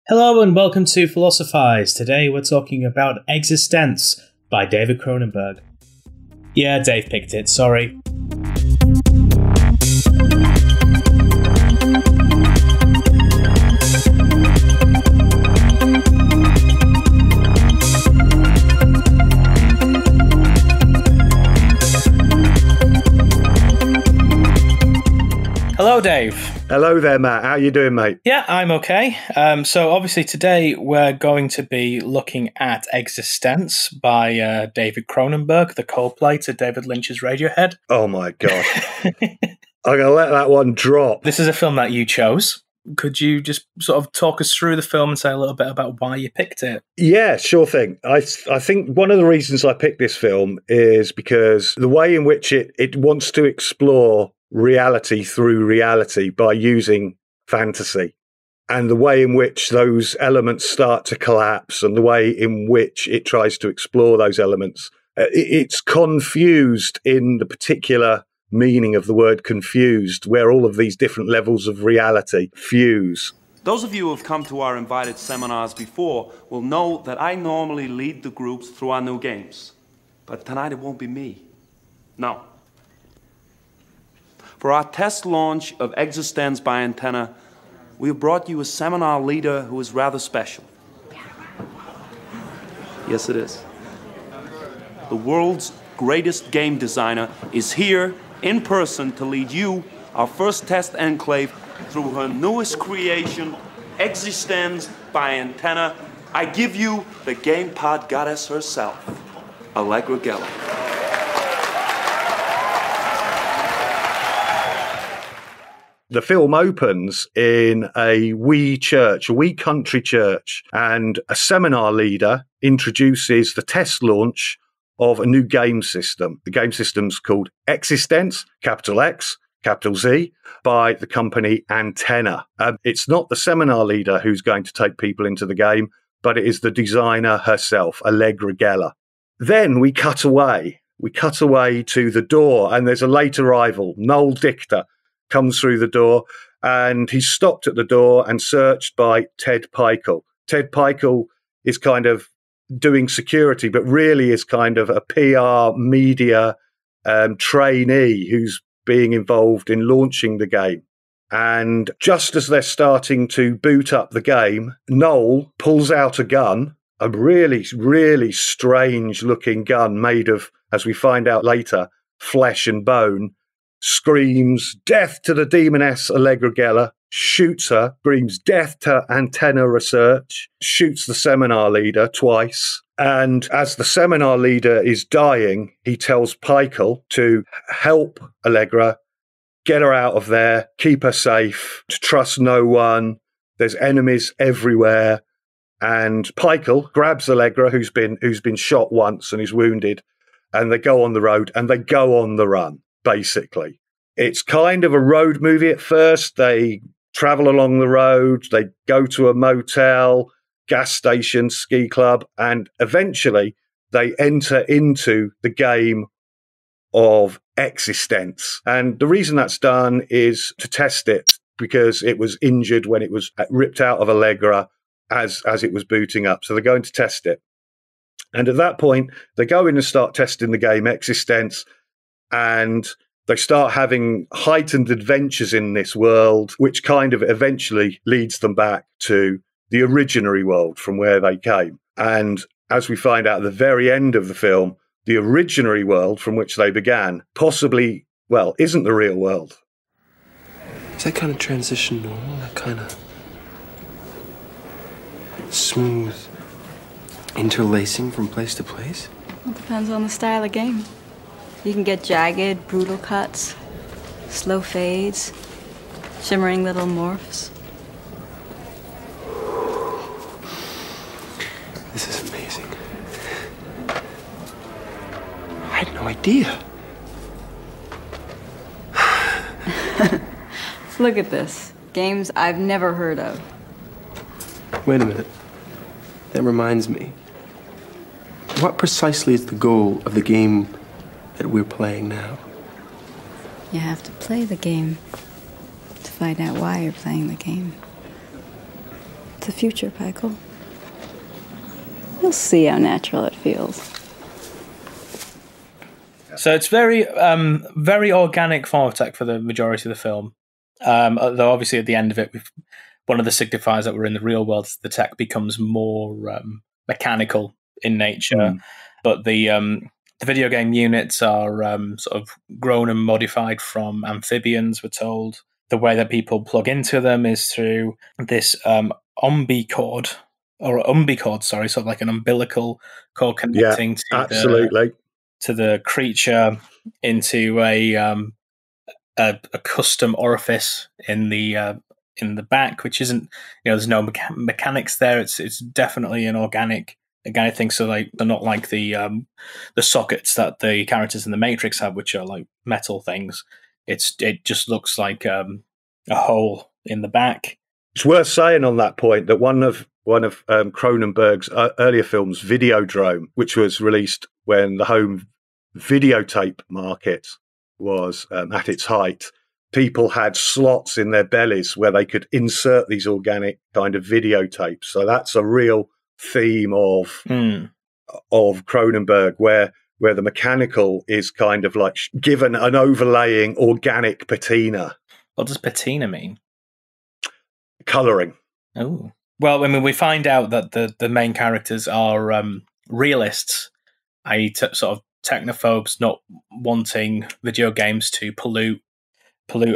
Hello and welcome to philoscifiz. Today we're talking about eXistenZ by David Cronenberg. Yeah, Dave picked it, sorry. Hello, Dave. Hello there, Matt. How you doing, mate? Yeah, I'm okay. So obviously today we're going to be looking at eXistenZ by David Cronenberg, the Coldplay to David Lynch's Radiohead. Oh my God. I'm going to let that one drop. This is a film that you chose. Could you just sort of talk us through the film and say a little bit about why you picked it? Yeah, sure thing. I think one of the reasons I picked this film is because the way in which it wants to explore reality through reality by using fantasy, and the way in which those elements start to collapse and the way in which it tries to explore those elements. It's confused in the particular meaning of the word confused, where all of these different levels of reality fuse. Those of you who have come to our invited seminars before will know that I normally lead the groups through our new games. But tonight it won't be me. No. For our test launch of eXistenZ by Antenna, we have brought you a seminar leader who is rather special. Yes, it is. The world's greatest game designer is here in person to lead you, our first test enclave, through her newest creation, eXistenZ by Antenna. I give you the game pod goddess herself, Allegra Geller. The film opens in a wee church, a wee country church, and a seminar leader introduces the test launch of a new game system. The game system's called eXistenZ, capital X, capital Z, by the company Antenna. It's not the seminar leader who's going to take people into the game, but it is the designer herself, Allegra Geller. Then we cut away. We cut away to the door, and there's a late arrival, Noel Dichter, comes through the door, and he's stopped at the door and searched by Ted Peikel. Ted Peikel is kind of doing security, but really is kind of a PR media trainee who's being involved in launching the game. And just as they're starting to boot up the game, Noel pulls out a gun, a really, really strange looking gun made of, as we find out later, flesh and bone, screams death to the demoness Allegra Geller, shoots her, screams death to Antenna Research, shoots the seminar leader twice. And as the seminar leader is dying, he tells Peikel to help Allegra, get her out of there, keep her safe, to trust no one. There's enemies everywhere. And Peikel grabs Allegra, who's been shot once and is wounded, and they go on the road and they go on the run. Basically, it's kind of a road movie at first. They travel along the road, they go to a motel, gas station, ski club, and eventually they enter into the game of eXistenZ. And the reason that's done is to test it, because it was injured when it was ripped out of Allegra as it was booting up. So they're going to test it. And at that point, they go in and start testing the game eXistenZ, and they start having heightened adventures in this world, which kind of eventually leads them back to the originary world from where they came. And as we find out at the very end of the film, the originary world from which they began possibly, well, isn't the real world. Is that kind of transition normal? That kind of smooth interlacing from place to place? It depends on the style of game. You can get jagged, brutal cuts, slow fades, shimmering little morphs. This is amazing. I had no idea. Look at this. Games I've never heard of. Wait a minute. That reminds me. What precisely is the goal of the game that we're playing now? You have to play the game to find out why you're playing the game. the future, Michael. You'll see how natural it feels. So it's very, very organic form of tech for the majority of the film. Though obviously at the end of it, one of the signifiers that we're in the real world, the tech becomes more mechanical in nature. But the video game units are sort of grown and modified from amphibians, we're told. The way that people plug into them is through this umbicord, sorry, sort of like an umbilical cord connecting to the creature into a custom orifice in the back, which isn't, there's no mechanics there. It's definitely an organic thing. So like they're not like the sockets that the characters in the Matrix have, which are like metal things. It just looks like a hole in the back. It's worth saying on that point that one of Cronenberg's earlier films, Videodrome, which was released when the home videotape market was at its height, people had slots in their bellies where they could insert these organic kind of videotapes. So that's a real theme of Cronenberg, where the mechanical is kind of like given an overlaying organic patina. What does patina mean? Colouring. Oh. Well, I mean, we find out that the main characters are realists, i.e. sort of technophobes, not wanting video games to pollute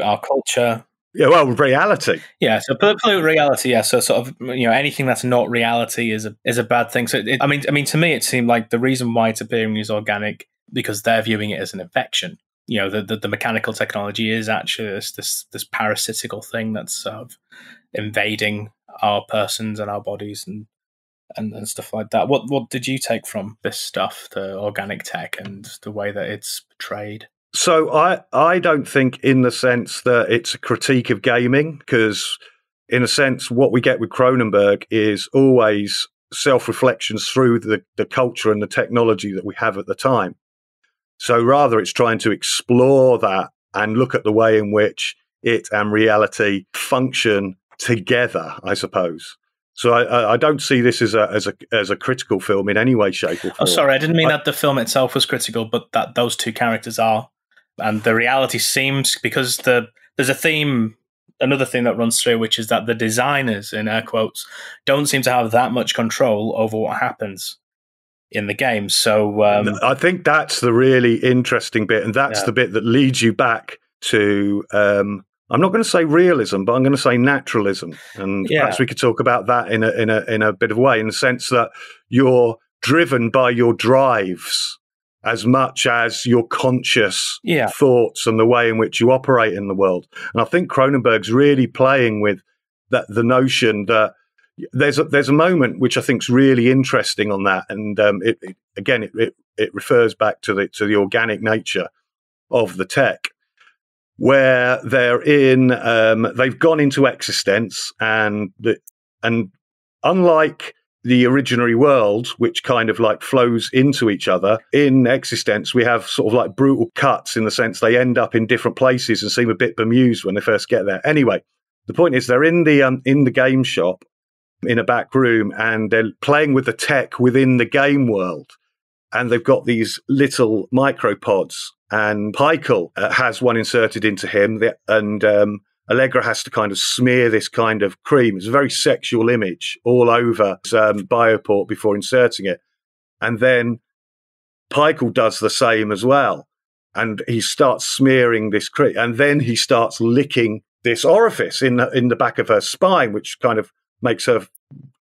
our culture. Yeah, well, reality. Yeah, so pollute reality. Yeah, so sort of anything that's not reality is a bad thing. So I mean, to me, it seemed like the reason why it's appearing is organic because they're viewing it as an infection. The mechanical technology is actually this parasitical thing that's sort of invading our persons and our bodies and stuff like that. What did you take from this stuff, the organic tech and the way that it's portrayed? So I don't think in the sense that it's a critique of gaming, because in a sense what we get with Cronenberg is always self-reflections through the culture and the technology that we have at the time. So rather it's trying to explore that and look at the way in which it and reality function together, I suppose. So I don't see this as a critical film in any way, shape, or form. Oh, sorry, I didn't mean that the film itself was critical, but that those two characters are. And the reality seems, because there's a theme, another thing that runs through, which is that the designers, in air quotes, don't seem to have that much control over what happens in the game. So I think that's the really interesting bit, and that's the bit that leads you back to I'm not going to say realism, but I'm going to say naturalism, and perhaps we could talk about that in a bit of a way, in the sense that you're driven by your drives as much as your conscious thoughts and the way in which you operate in the world. And I think Cronenberg's really playing with the notion that there's a moment which I think is really interesting on that, and it refers back to the organic nature of the tech, where they're in they've gone into eXistenZ, and unlike the originary world, which kind of like flows into each other, in eXistenZ we have sort of like brutal cuts in the sense they end up in different places and seem a bit bemused when they first get there. Anyway, the point is they're in the game shop in a back room, and they're playing with the tech within the game world, and they've got these little micropods, and Pikel has one inserted into him, and Allegra has to kind of smear this kind of cream. It's a very sexual image all over Bioport before inserting it. And then Pikel does the same as well. And he starts smearing this cream. And then he starts licking this orifice in the back of her spine, which kind of makes her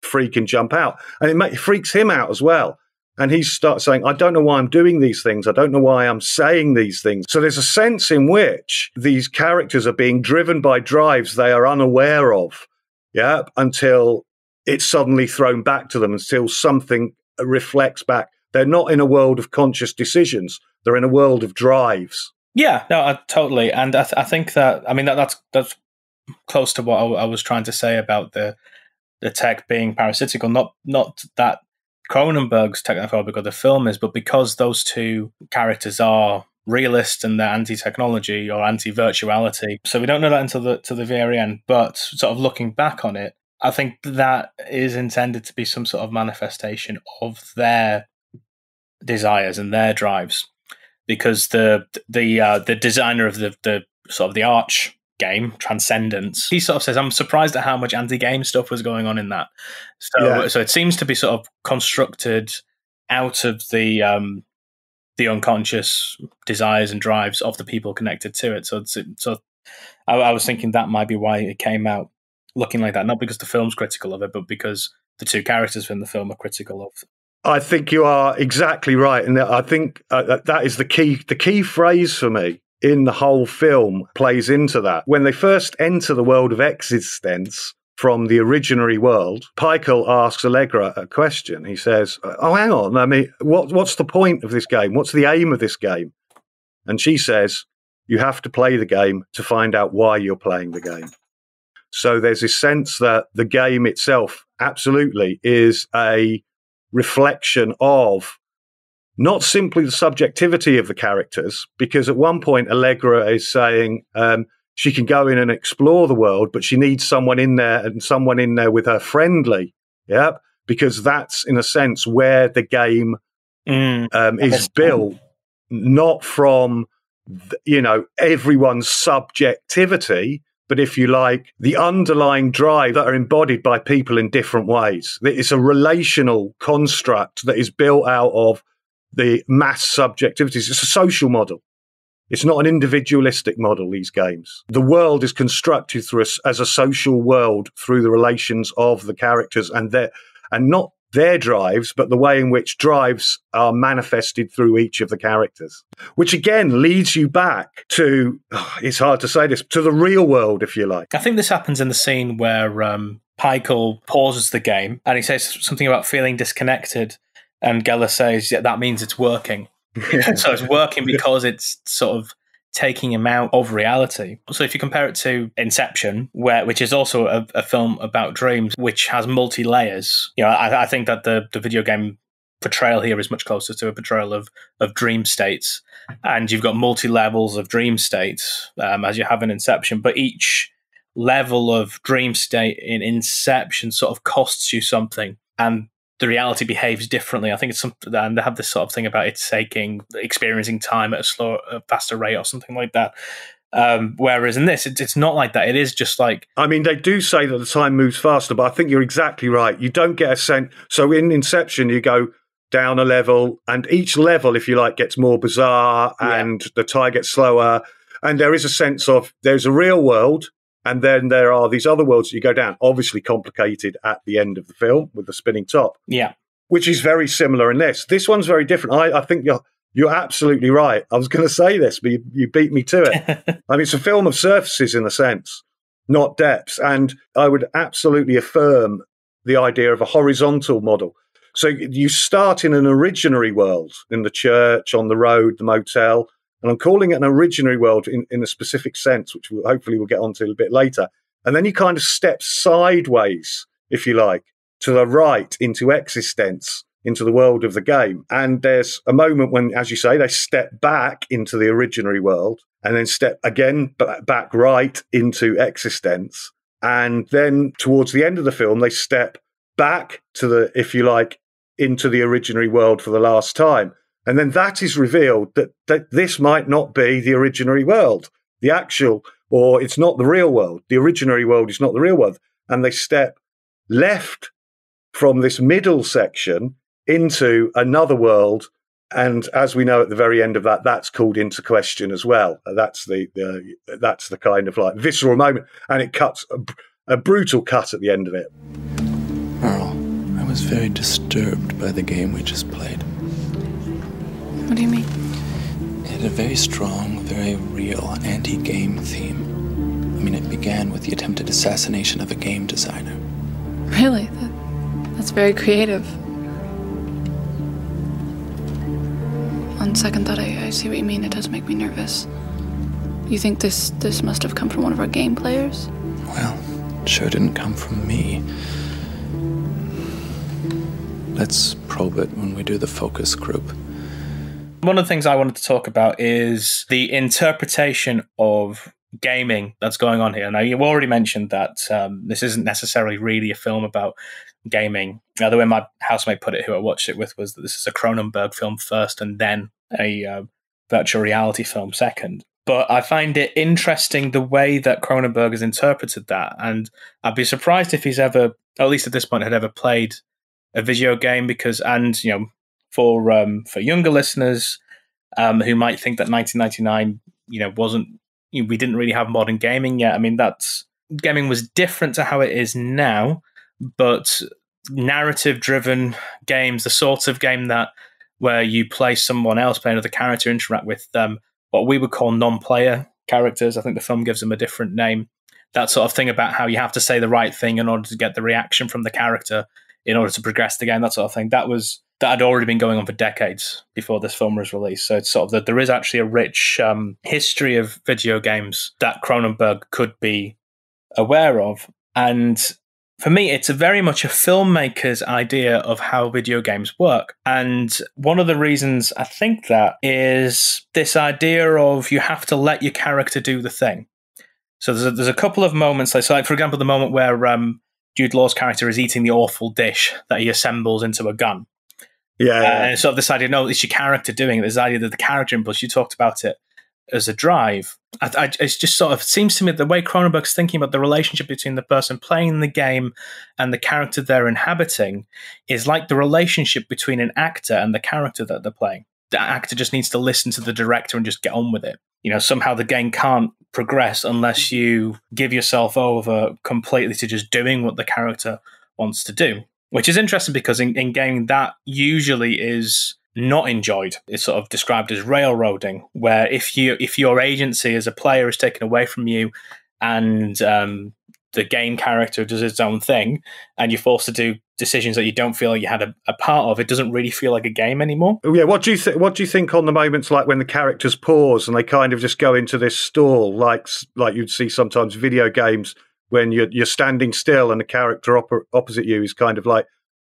freak and jump out. And it freaks him out as well. And he starts saying, I don't know why I'm doing these things. I don't know why I'm saying these things. So there's a sense in which these characters are being driven by drives they are unaware of, until it's suddenly thrown back to them, until something reflects back. They're not in a world of conscious decisions. They're in a world of drives. Yeah, no, totally. And I think that, I mean, that's close to what I was trying to say about the tech being parasitical. Not that Cronenberg's technophobic or the film is, but because those two characters are realist and they're anti-technology or anti-virtuality. So we don't know that until the very end, but sort of looking back on it, I think that is intended to be some sort of manifestation of their desires and their drives, because the designer of the sort of the Arch game, Transcendence, he sort of says, I'm surprised at how much anti-game stuff was going on in that. So it seems to be sort of constructed out of the unconscious desires and drives of the people connected to it. So I was thinking that might be why it came out looking like that, not because the film's critical of it, but because the two characters in the film are critical of it. I think you are exactly right, and I think that is the key. The key phrase for me in the whole film plays into that. When they first enter the world of eXistenZ from the originary world, Peichel asks Allegra a question. He says, "Oh, hang on. I mean, what's the point of this game? What's the aim of this game?" And she says, "You have to play the game to find out why you're playing the game." So there's this sense that the game itself absolutely is a reflection of not simply the subjectivity of the characters, because at one point Allegra is saying she can go in and explore the world, but she needs someone in there, and someone in there with her friendly, because that's in a sense where the game is built, not from everyone's subjectivity, but if you like, the underlying drive that are embodied by people in different ways. It's a relational construct that is built out of the mass subjectivities. It's a social model. It's not an individualistic model, these games. The world is constructed as a social world through the relations of the characters and not their drives, but the way in which drives are manifested through each of the characters, which again leads you back to, it's hard to say this, to the real world, if you like. I think this happens in the scene where Peichel pauses the game and he says something about feeling disconnected, and Geller says, yeah, that means it's working. So it's working because it's sort of taking him out of reality. So if you compare it to Inception, which is also a film about dreams, which has multi-layers, I think that the video game portrayal here is much closer to a portrayal of dream states. And you've got multi-levels of dream states, as you have in Inception, but each level of dream state in Inception sort of costs you something, and the reality behaves differently. I think it's something, and they have this sort of thing about it experiencing time at a faster rate or something like that. Whereas in this, it's not like that. It is just like... I mean, they do say that the time moves faster, but I think you're exactly right. You don't get a sense... So in Inception, you go down a level, and each level, if you like, gets more bizarre, and the time gets slower. And there is a sense of, there's a real world, and then there are these other worlds that you go down, obviously complicated at the end of the film with the spinning top. Yeah. Which is very similar in this. This one's very different. I think you're absolutely right. I was going to say this, but you beat me to it. I mean, it's a film of surfaces in a sense, not depths. And I would absolutely affirm the idea of a horizontal model. So you start in an originary world, in the church, on the road, the motel. And I'm calling it an originary world in a specific sense, which hopefully we'll get onto a little bit later. And then you kind of step sideways, if you like, to the right into eXistenZ, into the world of the game. And there's a moment when, as you say, they step back into the originary world and then step again back right into eXistenZ. And then towards the end of the film, they step back to the, if you like, into the originary world for the last time. And then that is revealed that this might not be the originary world, the actual, or it's not the real world. The originary world is not the real world. And they step left from this middle section into another world. And as we know at the very end of that, that's called into question as well. That's the kind of like visceral moment. And it cuts a brutal cut at the end of it. Earl, I was very disturbed by the game we just played. What do you mean? It had a very strong, very real anti-game theme. I mean, it began with the attempted assassination of a game designer. Really? That's very creative. On second thought, I see what you mean. It does make me nervous. You think this must have come from one of our game players? Well, it sure didn't come from me. Let's probe it when we do the focus group. One of the things I wanted to talk about is the interpretation of gaming that's going on here. Now, you already mentioned that this isn't necessarily really a film about gaming. The way my housemate put it, who I watched it with, was that this is a Cronenberg film first and then a virtual reality film second. But I find it interesting the way that Cronenberg has interpreted that, and I'd be surprised if he's ever, at least at this point, had ever played a video game, because, and you know, for younger listeners who might think that 1999, you know, we didn't really have modern gaming yet. I mean, gaming was different to how it is now, but narrative-driven games, the sort of game that where you play someone else, play another character, interact with what we would call non-player characters. I think the film gives them a different name. That sort of thing about how you have to say the right thing in order to get the reaction from the character in order to progress the game, that sort of thing. That had already been going on for decades before this film was released. So it's sort of that there is actually a rich history of video games that Cronenberg could be aware of. And for me, it's very much a filmmaker's idea of how video games work. And one of the reasons I think that is this idea of you have to let your character do the thing. So there's a couple of moments, like for example, the moment where Jude Law's character is eating the awful dish that he assembles into a gun. Yeah. And sort of this idea, no, it's your character doing it. This idea that the character impulse, you talked about it as a drive. It's just sort of seems to me the way Cronenberg's thinking about the relationship between the person playing the game and the character they're inhabiting is like the relationship between an actor and the character that they're playing. The actor just needs to listen to the director and just get on with it. You know, somehow the game can't progress unless you give yourself over completely to just doing what the character wants to do, which is interesting because in gaming that usually is not enjoyed. It's sort of described as railroading, where if your agency as a player is taken away from you and the game character does its own thing and you're forced to do decisions that you don't feel like you had a part of, it doesn't really feel like a game anymore. Yeah, what do you think on the moments like when the characters pause and they kind of just go into this stall, like you'd see sometimes video games when you're standing still and the character opposite you is kind of like,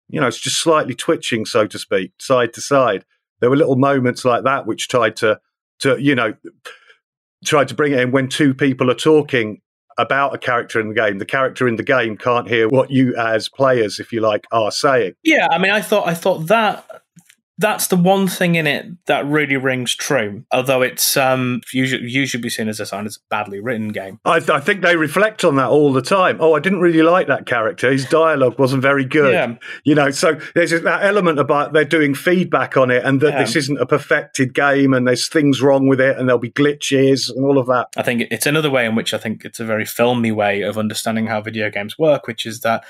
you know, it's just slightly twitching, so to speak, side to side. There were little moments like that which tried to bring it in when two people are talking about a character in the game. The character in the game can't hear what you as players, if you like, are saying. Yeah, I mean, I thought that's the one thing in it that really rings true, although it's usually be seen as a sign it's a badly written game. I think they reflect on that all the time. Oh, I didn't really like that character. His dialogue wasn't very good. Yeah. You know, so there's that element about they're doing feedback on it and that this isn't a perfected game and there's things wrong with it and there'll be glitches and all of that. I think it's another way in which I think it's a very filmy way of understanding how video games work, which is that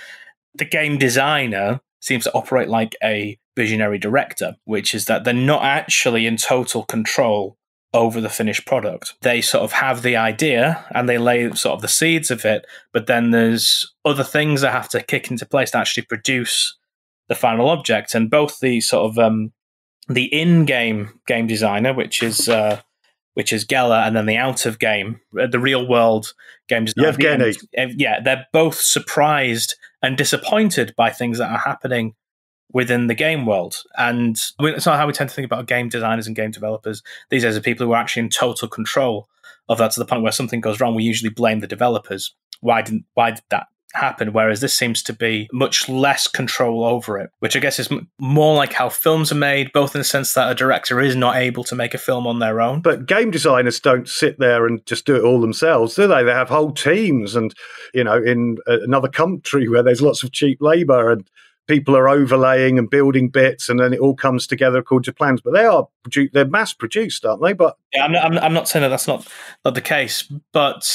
the game designer seems to operate like a visionary director, which is that they're not actually in total control over the finished product. They sort of have the idea and they lay sort of the seeds of it, but then there's other things that have to kick into place to actually produce the final object. And both the sort of the in-game game designer, which is Geller, and then the out-of-game, the real-world game designer, Yevgeny. They're both surprised and disappointed by things that are happening within the game world. And I mean, it's not how we tend to think about game designers and game developers. These days are people who are actually in total control of that, to the point where something goes wrong, we usually blame the developers. Why did that happen? Whereas this seems to be much less control over it, which I guess is more like how films are made, both in the sense that a director is not able to make a film on their own. But game designers don't sit there and just do it all themselves, do they? They have whole teams and, you know, in another country where there's lots of cheap labour and people are overlaying and building bits, and then it all comes together according to plans. But they're mass produced, aren't they? But yeah, I'm not saying that's not the case. But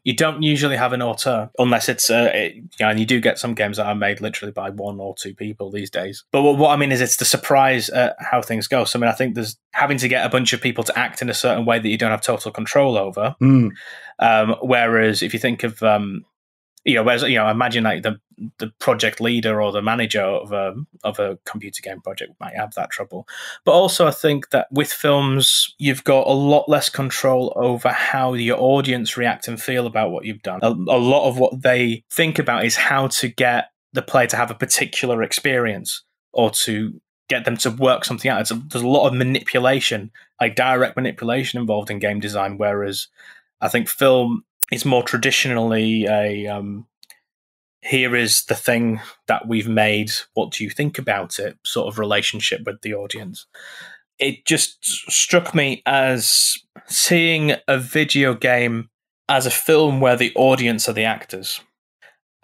you don't usually have an auteur unless it's and you do get some games that are made literally by one or two people these days. But what I mean is it's the surprise at how things go. So I mean, I think there's having to get a bunch of people to act in a certain way that you don't have total control over. Whereas if you think of imagine like the project leader or the manager of a computer game project might have that trouble. But also I think that with films, you've got a lot less control over how your audience react and feel about what you've done. A lot of what they think about is how to get the player to have a particular experience or to get them to work something out. There's a lot of manipulation, like direct manipulation involved in game design, whereas I think film is more traditionally here is the thing that we've made, what do you think about it, sort of relationship with the audience. It just struck me as seeing a video game as a film where the audience are the actors,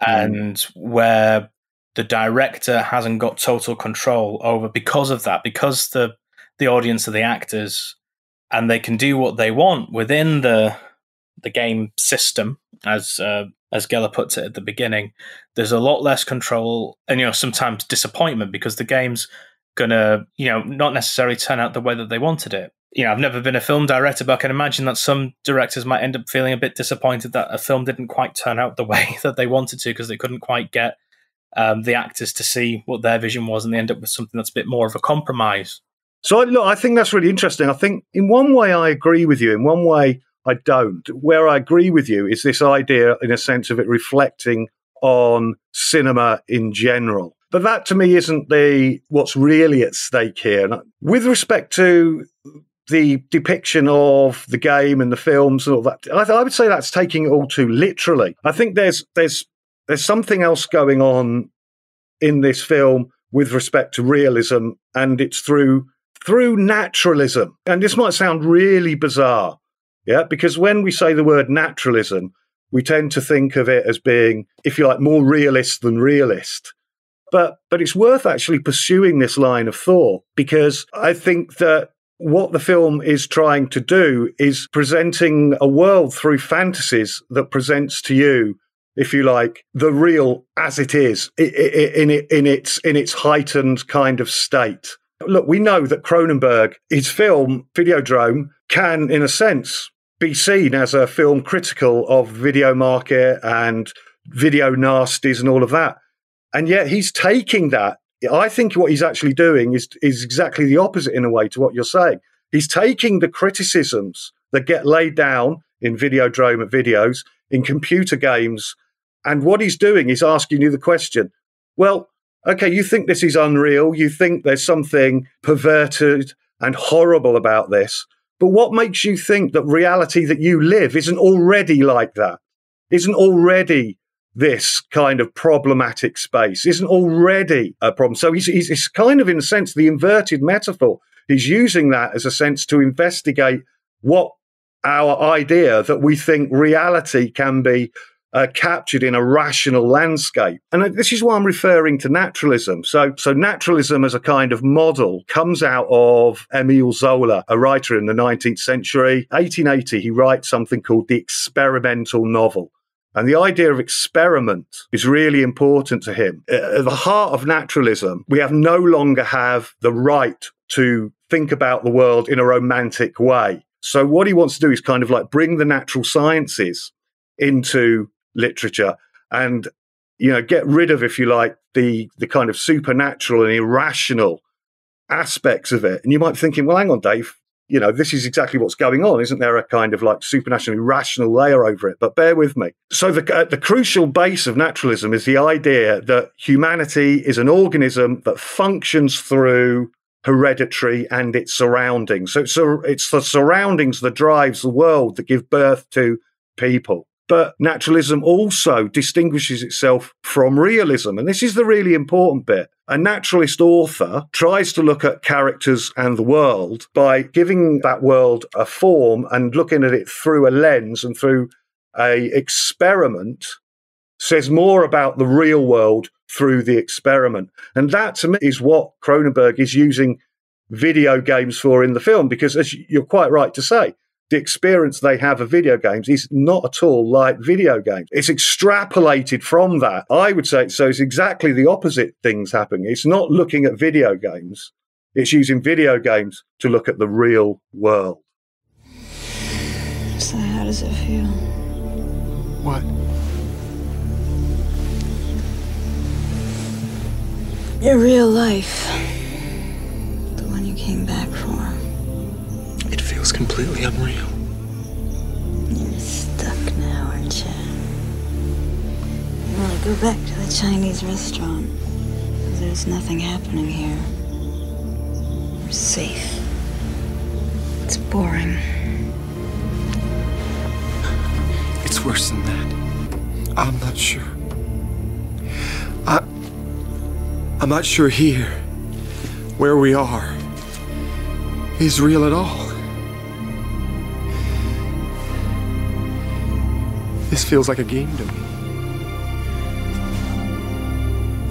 and where the director hasn't got total control over, because of that, because the audience are the actors, and they can do what they want within the game system, as Geller puts it at the beginning. There's a lot less control, and sometimes disappointment, because the game's gonna not necessarily turn out the way that they wanted it. I've never been a film director, but I can imagine that some directors might end up feeling a bit disappointed that a film didn't quite turn out the way that they wanted to, because they couldn't quite get the actors to see what their vision was, and they end up with something that's a bit more of a compromise. So look, I think that's really interesting. I think in one way I agree with you, in one way I don't. Where I agree with you is this idea, in a sense, of it reflecting on cinema in general. But that, to me, isn't what's really at stake here. And with respect to the depiction of the game and the films and all that, I would say that's taking it all too literally. I think there's something else going on in this film with respect to realism, and it's through naturalism. And this might sound really bizarre, yeah, because when we say the word naturalism, we tend to think of it as being, if you like, more realist than realist. But it's worth actually pursuing this line of thought, because I think that what the film is trying to do is presenting a world through fantasies that presents to you, if you like, the real as it is in its heightened kind of state. Look, we know that Cronenberg, his film Videodrome, can, in a sense, be seen as a film critical of video market and video nasties and all of that. And yet he's taking that. I think what he's actually doing is exactly the opposite, in a way, to what you're saying. He's taking the criticisms that get laid down in Videodrome of videos, in computer games, and what he's doing is asking you the question, well, okay, you think this is unreal, you think there's something perverted and horrible about this, but what makes you think that reality that you live isn't already like that? Isn't already this kind of problematic space? Isn't already a problem? So he's kind of, in a sense, the inverted metaphor. He's using that as a sense to investigate what our idea that we think reality can be captured in a rational landscape. And this is why I'm referring to naturalism. So naturalism as a kind of model comes out of Émile Zola, a writer in the 19th century. 1880, he writes something called the experimental novel. And the idea of experiment is really important to him. At the heart of naturalism, we no longer have the right to think about the world in a romantic way. So what he wants to do is kind of like bring the natural sciences into literature and, get rid of, if you like, the kind of supernatural and irrational aspects of it. And you might be thinking, well, hang on, Dave, this is exactly what's going on. Isn't there a kind of like supernatural, irrational layer over it? But bear with me. So the crucial base of naturalism is the idea that humanity is an organism that functions through hereditary and its surroundings. So it's the surroundings that drives the world, that give birth to people. But naturalism also distinguishes itself from realism. And this is the really important bit. A naturalist author tries to look at characters and the world by giving that world a form and looking at it through a lens and through a experiment, says more about the real world through the experiment. And that, to me, is what Cronenberg is using video games for in the film, because, as you're quite right to say, the experience they have of video games is not at all like video games. It's extrapolated from that. I would say, so it's exactly the opposite things happening. It's not looking at video games. It's using video games to look at the real world. So how does it feel? What? Your real life. The one you came back for. It feels completely unreal. You're stuck now, aren't you? You want to go back to the Chinese restaurant. There's nothing happening here. We're safe. It's boring. it's worse than that. I'm not sure. I'm not sure here, where we are, is real at all. This feels like a game to me.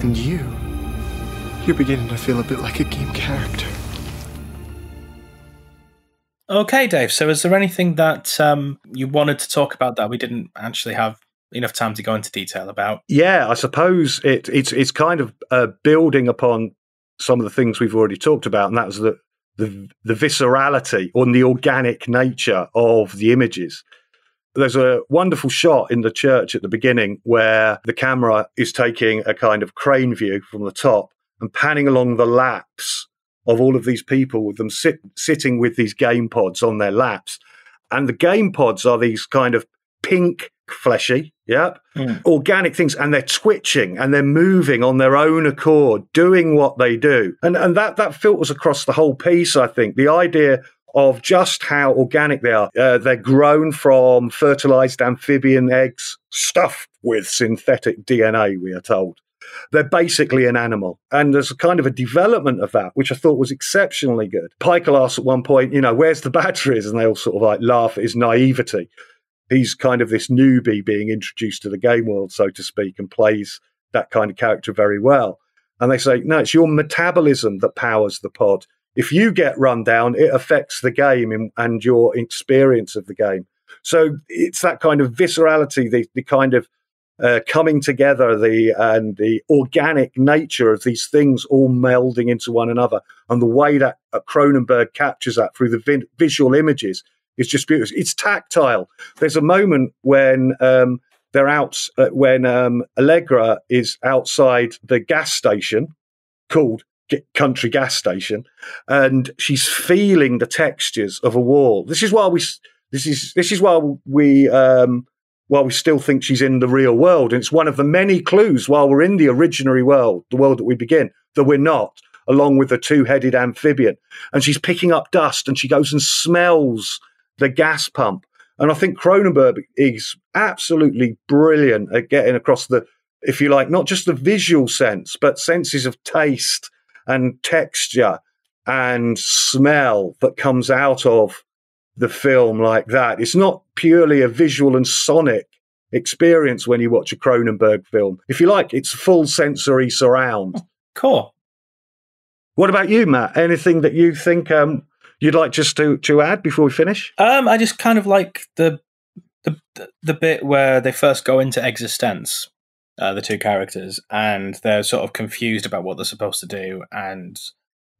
And you're beginning to feel a bit like a game character. Okay, Dave. So is there anything that you wanted to talk about that we didn't actually have enough time to go into detail about? Yeah, I suppose it's kind of building upon some of the things we've already talked about, and that was the viscerality or the organic nature of the images. There's a wonderful shot in the church at the beginning where the camera is taking a kind of crane view from the top and panning along the laps of all of these people, with them sitting with these game pods on their laps. And the game pods are these kind of pink, fleshy, organic things, and they're twitching and they're moving on their own accord, doing what they do. And that filters across the whole piece, I think. The idea of just how organic they are. They're grown from fertilized amphibian eggs stuffed with synthetic DNA, we are told. They're basically an animal. And there's a kind of a development of that, which I thought was exceptionally good. Pike asks at one point, where's the batteries? And they all sort of like laugh at his naivety. He's kind of this newbie being introduced to the game world, so to speak, and plays that kind of character very well. And they say, no, it's your metabolism that powers the pod. If you get run down, it affects the game and your experience of the game. So it's that kind of viscerality, the kind of coming together, and the organic nature of these things all melding into one another, and the way that Cronenberg captures that through the visual images is just beautiful. It's tactile. There's a moment when they're out, when Allegra is outside the gas station called Country Gas Station, and she's feeling the textures of a wall. This is while we still think she's in the real world, and it's one of the many clues while we're in the originary world, the world that we begin, that we're not, along with the two-headed amphibian. And she's picking up dust, and she goes and smells the gas pump. And I think Cronenberg is absolutely brilliant at getting across the, if you like, not just the visual sense, but senses of taste and texture and smell that comes out of the film like that. It's not purely a visual and sonic experience when you watch a Cronenberg film. If you like, it's full sensory surround. Cool. What about you, Matt? Anything that you think you'd like just to add before we finish? I just kind of like the bit where they first go into eXistenZ, the two characters, and they're sort of confused about what they're supposed to do, and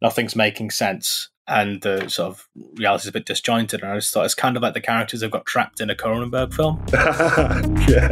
nothing's making sense, and the sort of reality is a bit disjointed. And I just thought it's kind of like the characters have got trapped in a Cronenberg film. Yeah.